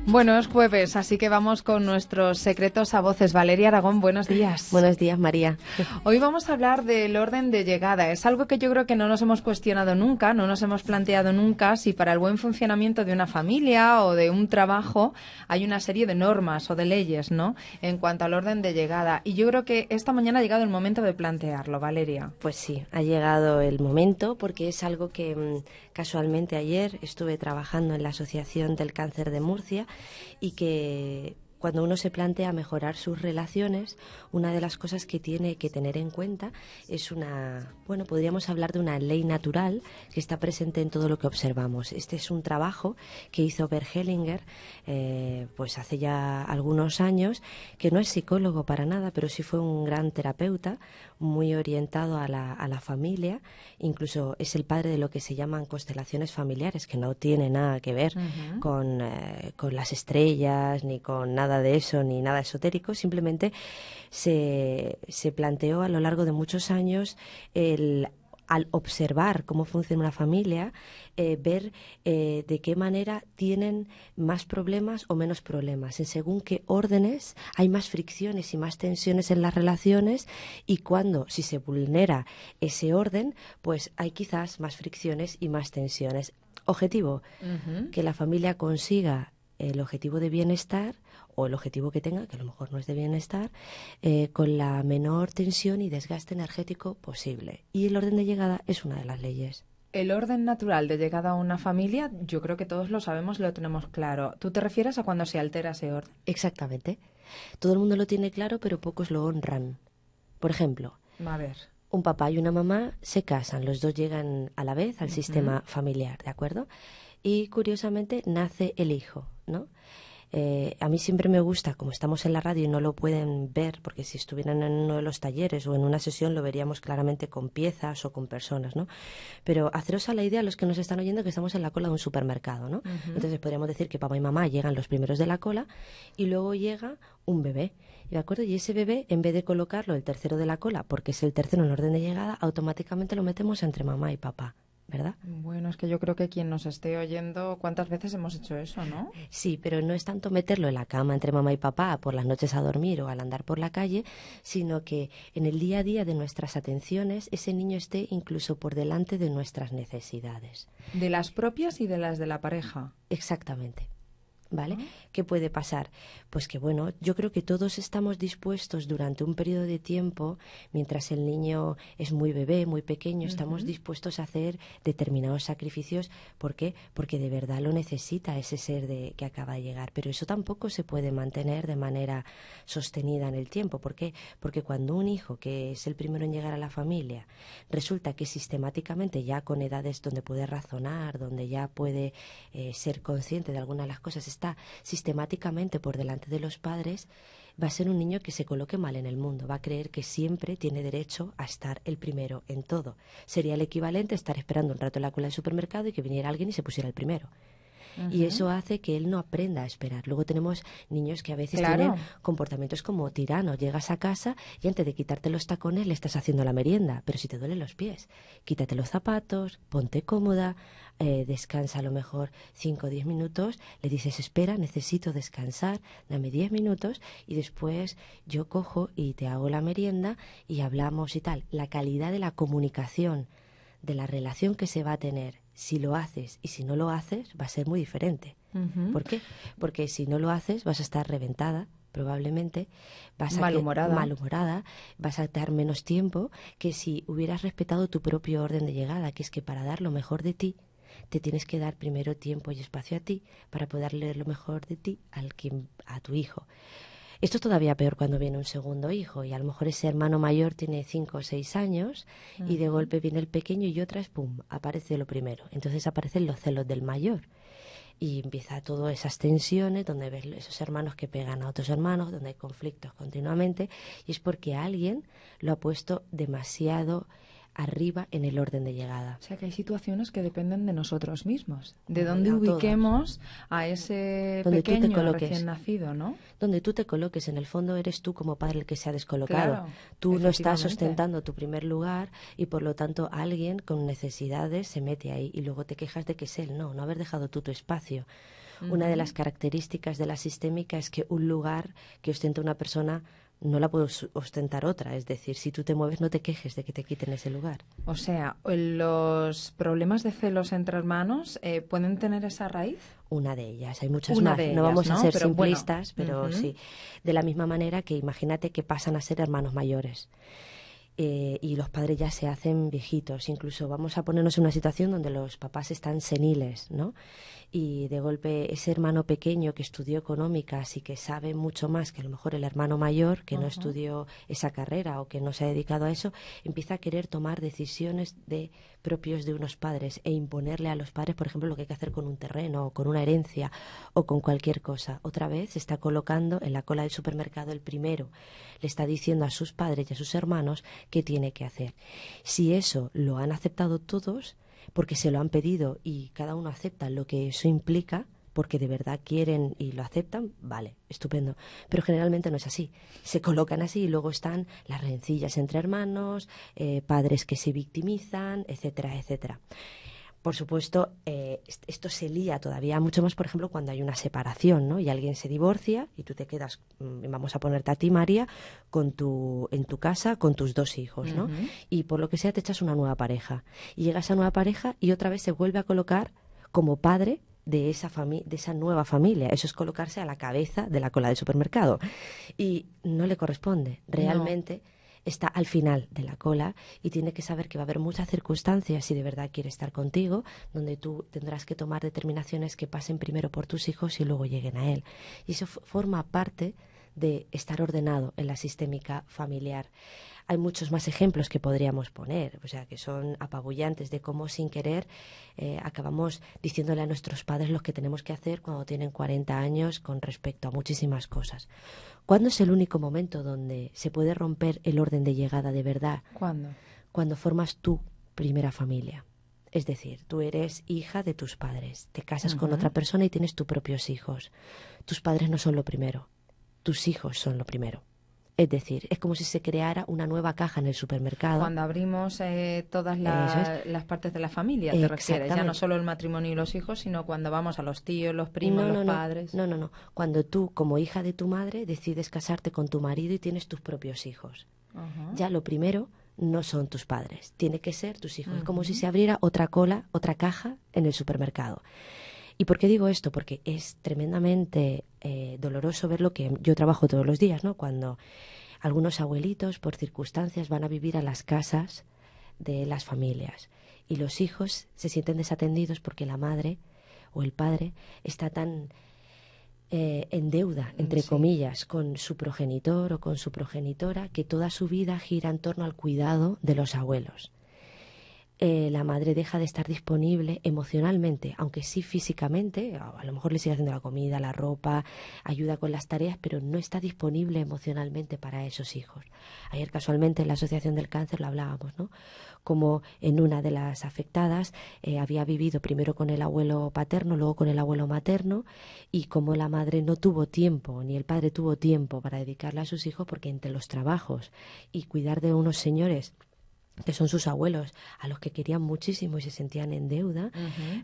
Bueno, es jueves, así que vamos con nuestros secretos a voces. Valeria Aragón, buenos días. Buenos días, María. Hoy vamos a hablar del orden de llegada. Es algo que yo creo que no nos hemos cuestionado nunca, no nos hemos planteado nunca si para el buen funcionamiento de una familia o de un trabajo hay una serie de normas o de leyes, ¿no?, en cuanto al orden de llegada. Y yo creo que esta mañana ha llegado el momento de plantearlo, Valeria. Pues sí, ha llegado el momento porque es algo que casualmente ayer estuve trabajando en la Asociación del Cáncer de Murcia y que cuando uno se plantea mejorar sus relaciones, una de las cosas que tiene que tener en cuenta es podríamos hablar de una ley natural que está presente en todo lo que observamos. Este es un trabajo que hizo Bert Hellinger, pues hace ya algunos años, que no es psicólogo para nada, pero sí fue un gran terapeuta, muy orientado a la familia. Incluso es el padre de lo que se llaman constelaciones familiares, que no tiene nada que ver con las estrellas, ni con nada de eso, ni nada esotérico. Simplemente se planteó a lo largo de muchos años al observar cómo funciona una familia, ver de qué manera tienen más problemas o menos problemas, en según qué órdenes hay más fricciones y más tensiones en las relaciones, y cuando, si se vulnera ese orden, pues hay quizás más fricciones y más tensiones. Objetivo, que la familia consiga el objetivo de bienestar o el objetivo que tenga, que a lo mejor no es de bienestar, con la menor tensión y desgaste energético posible. Y el orden de llegada es una de las leyes. El orden natural de llegada a una familia, yo creo que todos lo sabemos y lo tenemos claro. ¿Tú te refieres a cuando se altera ese orden? Exactamente. Todo el mundo lo tiene claro, pero pocos lo honran. Por ejemplo, a ver, un papá y una mamá se casan, los dos llegan a la vez al sistema familiar, ¿de acuerdo? Y curiosamente nace el hijo, ¿no? A mí siempre me gusta, como estamos en la radio y no lo pueden ver, porque si estuvieran en uno de los talleres o en una sesión lo veríamos claramente con piezas o con personas, ¿no? Pero haceros a la idea, los que nos están oyendo, que estamos en la cola de un supermercado, ¿no? Entonces podríamos decir que papá y mamá llegan los primeros de la cola y luego llega un bebé, ¿de acuerdo? Y ese bebé, en vez de colocarlo el tercero de la cola, porque es el tercero en orden de llegada, automáticamente lo metemos entre mamá y papá, ¿verdad? Bueno, es que yo creo que quien nos esté oyendo, ¿cuántas veces hemos hecho eso, no? Sí, pero no es tanto meterlo en la cama entre mamá y papá por las noches a dormir o al andar por la calle, sino que en el día a día de nuestras atenciones ese niño esté incluso por delante de nuestras necesidades. De las propias y de las de la pareja. Exactamente. ¿Vale? ¿Qué puede pasar? Pues que bueno, yo creo que todos estamos dispuestos durante un periodo de tiempo, mientras el niño es muy bebé, muy pequeño, estamos dispuestos a hacer determinados sacrificios. ¿Por qué? Porque de verdad lo necesita ese ser que acaba de llegar. Pero eso tampoco se puede mantener de manera sostenida en el tiempo. ¿Por qué? Porque cuando un hijo, que es el primero en llegar a la familia, resulta que sistemáticamente ya con edades donde puede razonar, donde ya puede ser consciente de algunas de las cosas, está sistemáticamente por delante de los padres, va a ser un niño que se coloque mal en el mundo, va a creer que siempre tiene derecho a estar el primero en todo. Sería el equivalente a estar esperando un rato en la cola del supermercado y que viniera alguien y se pusiera el primero. Y eso hace que él no aprenda a esperar. Luego tenemos niños que a veces tienen comportamientos como tiranos. Llegas a casa y antes de quitarte los tacones le estás haciendo la merienda. Pero si te duelen los pies, quítate los zapatos, ponte cómoda, descansa a lo mejor 5 o 10 minutos. Le dices, espera, necesito descansar, dame 10 minutos y después yo cojo y te hago la merienda y hablamos y tal. La calidad de la comunicación, de la relación que se va a tener, si lo haces y si no lo haces, va a ser muy diferente. ¿Por qué? Porque si no lo haces vas a estar reventada, probablemente, vas a malhumorada, vas a estar menos tiempo que si hubieras respetado tu propio orden de llegada, que es que para dar lo mejor de ti, te tienes que dar primero tiempo y espacio a ti para poder leer lo mejor de ti a tu hijo. Esto es todavía peor cuando viene un segundo hijo y a lo mejor ese hermano mayor tiene 5 o 6 años y de golpe viene el pequeño y otra vez, ¡pum!, aparece lo primero. Entonces aparecen los celos del mayor y empieza todas esas tensiones donde ves esos hermanos que pegan a otros hermanos, donde hay conflictos continuamente, y es porque alguien lo ha puesto demasiado arriba en el orden de llegada. O sea que hay situaciones que dependen de nosotros mismos, de dónde ubiquemos a ese pequeño recién nacido, ¿no? Donde tú te coloques, en el fondo eres tú como padre el que se ha descolocado. Claro, tú no estás sustentando tu primer lugar y por lo tanto alguien con necesidades se mete ahí y luego te quejas de que es él. No haber dejado tú tu espacio. Una de las características de la sistémica es que un lugar que ostenta una persona no la puede ostentar otra. Es decir, si tú te mueves, no te quejes de que te quiten ese lugar. O sea, ¿los problemas de celos entre hermanos pueden tener esa raíz? Una de ellas, hay muchas Una más. de No ellas, vamos a ¿no? ser Pero simplistas, bueno. pero sí. De la misma manera que imagínate que pasan a ser hermanos mayores. Y los padres ya se hacen viejitos. Incluso vamos a ponernos en una situación donde los papás están seniles, ¿no? Y de golpe ese hermano pequeño que estudió económicas y que sabe mucho más que a lo mejor el hermano mayor que no estudió esa carrera o que no se ha dedicado a eso, empieza a querer tomar decisiones propios de unos padres e imponerle a los padres, por ejemplo, lo que hay que hacer con un terreno o con una herencia o con cualquier cosa. Otra vez se está colocando en la cola del supermercado el primero. Le está diciendo a sus padres y a sus hermanos qué tiene que hacer. Si eso lo han aceptado todos, porque se lo han pedido y cada uno acepta lo que eso implica, porque de verdad quieren y lo aceptan, vale, estupendo. Pero generalmente no es así. Se colocan así y luego están las rencillas entre hermanos, padres que se victimizan, etcétera, etcétera. Por supuesto, esto se lía todavía mucho más, por ejemplo, cuando hay una separación, ¿no? Y alguien se divorcia y tú te quedas, vamos a ponerte a ti, María, en tu casa con tus 2 hijos, ¿no? Y por lo que sea te echas una nueva pareja. Y llegas a nueva pareja y otra vez se vuelve a colocar como padre de esa nueva familia. Eso es colocarse a la cabeza de la cola del supermercado. Y no le corresponde. Realmente está al final de la cola y tiene que saber que va a haber muchas circunstancias, si de verdad quiere estar contigo, donde tú tendrás que tomar determinaciones que pasen primero por tus hijos y luego lleguen a él. Y eso forma parte de estar ordenado en la sistémica familiar. Hay muchos más ejemplos que podríamos poner, o sea, que son apabullantes de cómo sin querer acabamos diciéndole a nuestros padres lo que tenemos que hacer cuando tienen 40 años con respecto a muchísimas cosas. ¿Cuándo es el único momento donde se puede romper el orden de llegada de verdad? ¿Cuándo? Cuando formas tu primera familia. Es decir, tú eres hija de tus padres, te casas con otra persona y tienes tus propios hijos. Tus padres no son lo primero, tus hijos son lo primero. Es decir, es como si se creara una nueva caja en el supermercado. Cuando abrimos todas las partes de la familia, te refieres. Ya no solo el matrimonio y los hijos, sino cuando vamos a los tíos, los primos, los padres. No. Cuando tú, como hija de tu madre, decides casarte con tu marido y tienes tus propios hijos. Ya lo primero no son tus padres, tiene que ser tus hijos. Es como si se abriera otra cola, otra caja en el supermercado. ¿Y por qué digo esto? Porque es tremendamente doloroso ver lo que yo trabajo todos los días, ¿no? Cuando algunos abuelitos, por circunstancias, van a vivir a las casas de las familias y los hijos se sienten desatendidos porque la madre o el padre está tan en deuda, entre comillas, con su progenitor o con su progenitora, que toda su vida gira en torno al cuidado de los abuelos. La madre deja de estar disponible emocionalmente, aunque sí físicamente, a lo mejor le sigue haciendo la comida, la ropa, ayuda con las tareas, pero no está disponible emocionalmente para esos hijos. Ayer casualmente en la Asociación del Cáncer lo hablábamos, ¿no? Como en una de las afectadas había vivido primero con el abuelo paterno, luego con el abuelo materno, y como la madre no tuvo tiempo, ni el padre tuvo tiempo para dedicarle a sus hijos, porque entre los trabajos y cuidar de unos señores que son sus abuelos, a los que querían muchísimo y se sentían en deuda,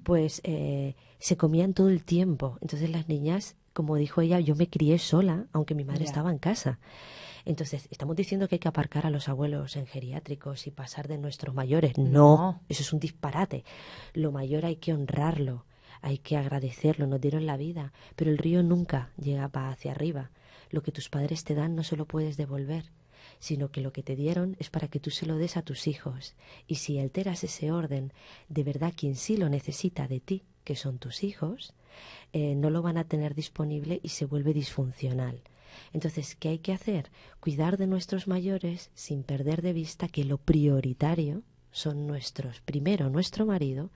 pues se comían todo el tiempo. Entonces las niñas, como dijo ella, yo me crié sola, aunque mi madre estaba en casa. Entonces, ¿estamos diciendo que hay que aparcar a los abuelos en geriátricos y pasar de nuestros mayores? No, eso es un disparate. Lo mayor hay que honrarlo, hay que agradecerlo, nos dieron la vida, pero el río nunca llega hacia arriba. Lo que tus padres te dan no se lo puedes devolver, sino que lo que te dieron es para que tú se lo des a tus hijos. Y si alteras ese orden, de verdad quien sí lo necesita de ti, que son tus hijos, no lo van a tener disponible y se vuelve disfuncional. Entonces, ¿qué hay que hacer? Cuidar de nuestros mayores sin perder de vista que lo prioritario son primero nuestro marido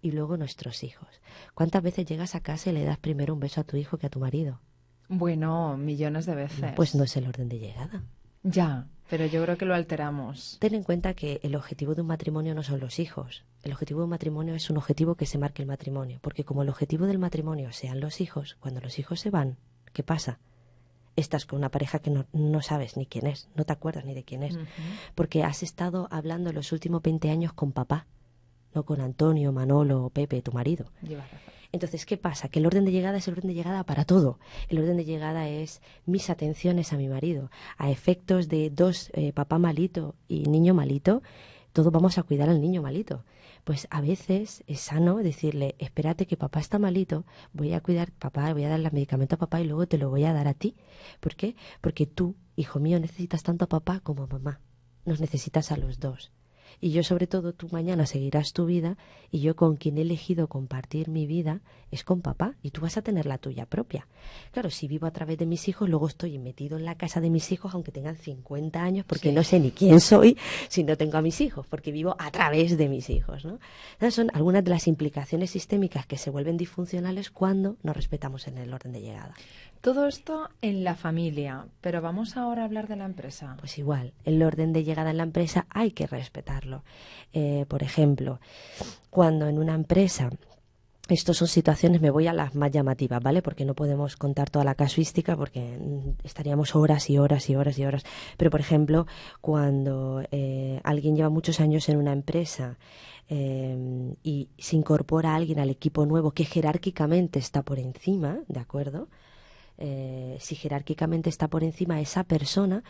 y luego nuestros hijos. ¿Cuántas veces llegas a casa y le das primero un beso a tu hijo que a tu marido? Bueno, millones de veces. Pues no es el orden de llegada. Ya, pero yo creo que lo alteramos. Ten en cuenta que el objetivo de un matrimonio no son los hijos. El objetivo de un matrimonio es un objetivo que se marque el matrimonio. Porque como el objetivo del matrimonio sean los hijos, cuando los hijos se van, ¿qué pasa? Estás con una pareja que no sabes ni quién es, no te acuerdas ni de quién es. Porque has estado hablando los últimos 20 años con papá, no con Antonio, Manolo o Pepe, tu marido. Entonces, ¿qué pasa? Que el orden de llegada es el orden de llegada para todo. El orden de llegada es mis atenciones a mi marido. A efectos de dos, papá malito y niño malito, todos vamos a cuidar al niño malito. Pues a veces es sano decirle, espérate que papá está malito, voy a cuidar papá, voy a darle el medicamento a papá y luego te lo voy a dar a ti. ¿Por qué? Porque tú, hijo mío, necesitas tanto a papá como a mamá. Nos necesitas a los dos. Y yo, sobre todo, tú mañana seguirás tu vida y yo con quien he elegido compartir mi vida es con papá y tú vas a tener la tuya propia. Claro, si vivo a través de mis hijos, luego estoy metido en la casa de mis hijos aunque tengan 50 años porque no sé ni quién soy si no tengo a mis hijos, porque vivo a través de mis hijos, ¿no? Esas son algunas de las implicaciones sistémicas que se vuelven disfuncionales cuando no respetamos en el orden de llegada. Todo esto en la familia, pero vamos ahora a hablar de la empresa. Pues igual, el orden de llegada en la empresa hay que respetarlo. Por ejemplo, cuando en una empresa, estas son situaciones, me voy a las más llamativas, ¿vale? Porque no podemos contar toda la casuística porque estaríamos horas y horas y horas y horas. Pero, por ejemplo, cuando alguien lleva muchos años en una empresa y se incorpora a alguien al equipo nuevo que jerárquicamente está por encima, ¿de acuerdo? Si jerárquicamente está por encima esa persona,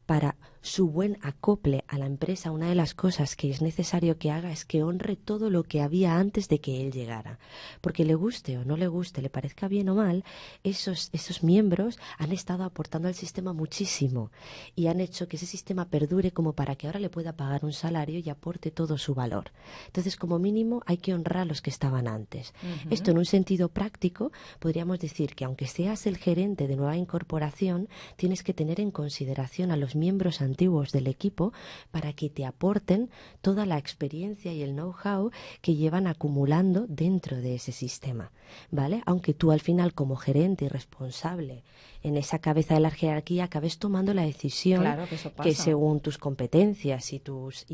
para su buen acople a la empresa, una de las cosas que es necesario que haga es que honre todo lo que había antes de que él llegara. Porque le guste o no le guste, le parezca bien o mal, esos miembros han estado aportando al sistema muchísimo y han hecho que ese sistema perdure como para que ahora le pueda pagar un salario y aporte todo su valor. Entonces, como mínimo, hay que honrar a los que estaban antes. Esto, en un sentido práctico, podríamos decir que aunque seas el gerente de nueva incorporación, tienes que tener en consideración a los miembros antiguos del equipo para que te aporten toda la experiencia y el know-how que llevan acumulando dentro de ese sistema, ¿vale? Aunque tú al final, como gerente y responsable en esa cabeza de la jerarquía, acabes tomando la decisión que según tus competencias y tus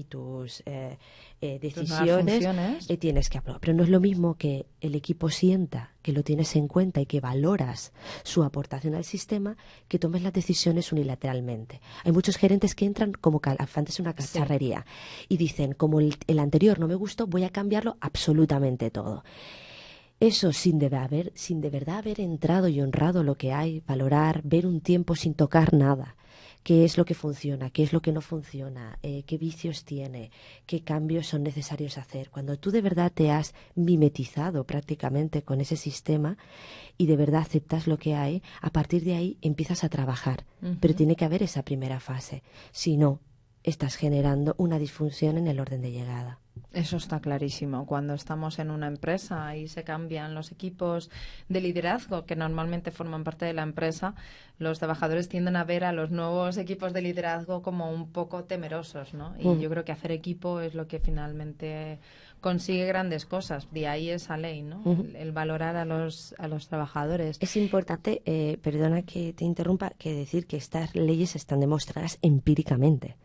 decisiones tienes que aprobar. Pero no es lo mismo que el equipo sienta que lo tienes en cuenta y que valoras su aportación al sistema, que tomes las decisiones unilateralmente. Hay muchos gerentes que entran como elefantes en una cacharrería y dicen, como el anterior no me gustó, voy a cambiarlo absolutamente todo. Eso sin de verdad haber entrado y honrado lo que hay, valorar, ver un tiempo sin tocar nada. ¿Qué es lo que funciona? ¿Qué es lo que no funciona? ¿Qué vicios tiene? ¿Qué cambios son necesarios hacer? Cuando tú de verdad te has mimetizado prácticamente con ese sistema y de verdad aceptas lo que hay, a partir de ahí empiezas a trabajar. Pero tiene que haber esa primera fase. Si no, estás generando una disfunción en el orden de llegada. Eso está clarísimo. Cuando estamos en una empresa y se cambian los equipos de liderazgo que normalmente forman parte de la empresa, los trabajadores tienden a ver a los nuevos equipos de liderazgo como un poco temerosos, ¿no? Y yo creo que hacer equipo es lo que finalmente consigue grandes cosas. De ahí esa ley, ¿no? El valorar a los trabajadores. Es importante, perdona que te interrumpa, que decir que estas leyes están demostradas empíricamente.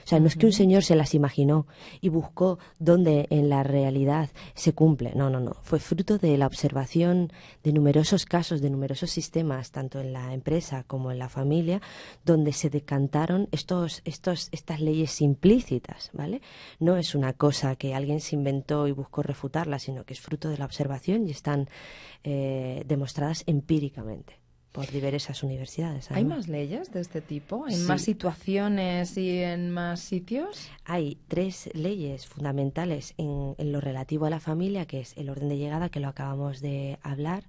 O sea, no es que un señor se las imaginó y buscó dónde en la realidad se cumple. No. Fue fruto de la observación de numerosos casos, de numerosos sistemas, tanto en la empresa como en la familia, donde se decantaron estas leyes implícitas, ¿vale? No es una cosa que alguien se inventó y buscó refutarla, sino que es fruto de la observación y están demostradas empíricamente por diversas universidades. ¿Hay más leyes de este tipo? ¿En más situaciones y en más sitios? Hay 3 leyes fundamentales en lo relativo a la familia, que es el orden de llegada, que lo acabamos de hablar,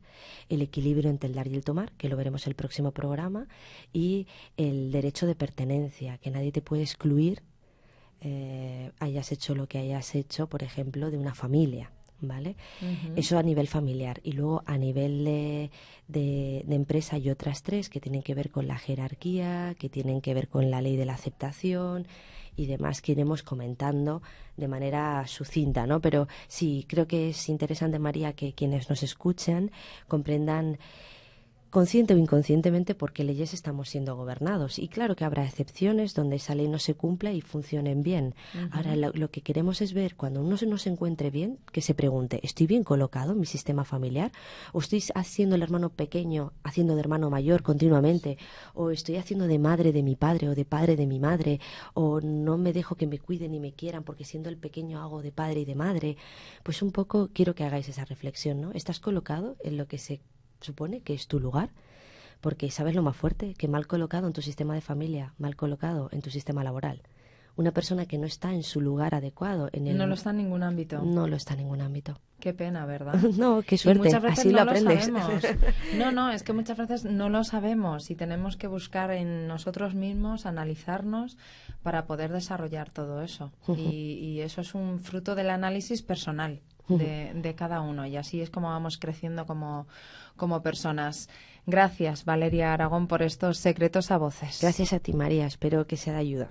el equilibrio entre el dar y el tomar, que lo veremos el próximo programa, y el derecho de pertenencia, que nadie te puede excluir, hayas hecho lo que hayas hecho, por ejemplo, de una familia. ¿Vale? Eso a nivel familiar. Y luego a nivel de empresa hay otras 3 que tienen que ver con la jerarquía, que tienen que ver con la ley de la aceptación y demás, que iremos comentando de manera sucinta, ¿no? Pero sí, creo que es interesante, María, que quienes nos escuchan comprendan consciente o inconscientemente, por qué leyes estamos siendo gobernados. Y claro que habrá excepciones donde esa ley no se cumpla y funcionen bien. Ahora, lo que queremos es ver, cuando uno no se encuentre bien, que se pregunte, ¿estoy bien colocado en mi sistema familiar? ¿O estoy haciendo el hermano pequeño, haciendo de hermano mayor continuamente? ¿O estoy haciendo de madre de mi padre o de padre de mi madre? ¿O no me dejo que me cuiden y me quieran porque siendo el pequeño hago de padre y de madre? Pues un poco quiero que hagáis esa reflexión, ¿no? ¿Estás colocado en lo que se supone que es tu lugar? Porque sabes lo más fuerte, que mal colocado en tu sistema de familia, mal colocado en tu sistema laboral. Una persona que no está en su lugar adecuado, no lo está en ningún ámbito. No lo está en ningún ámbito. Qué pena, ¿verdad? No, qué suerte, muchas veces así no lo aprendes. sabemos. No, es que muchas veces no lo sabemos y tenemos que buscar en nosotros mismos, analizarnos para poder desarrollar todo eso. Y eso es un fruto del análisis personal de cada uno, y así es como vamos creciendo como personas. Gracias, Valeria Aragón, por estos secretos a voces. Gracias a ti, María. Espero que sea de ayuda.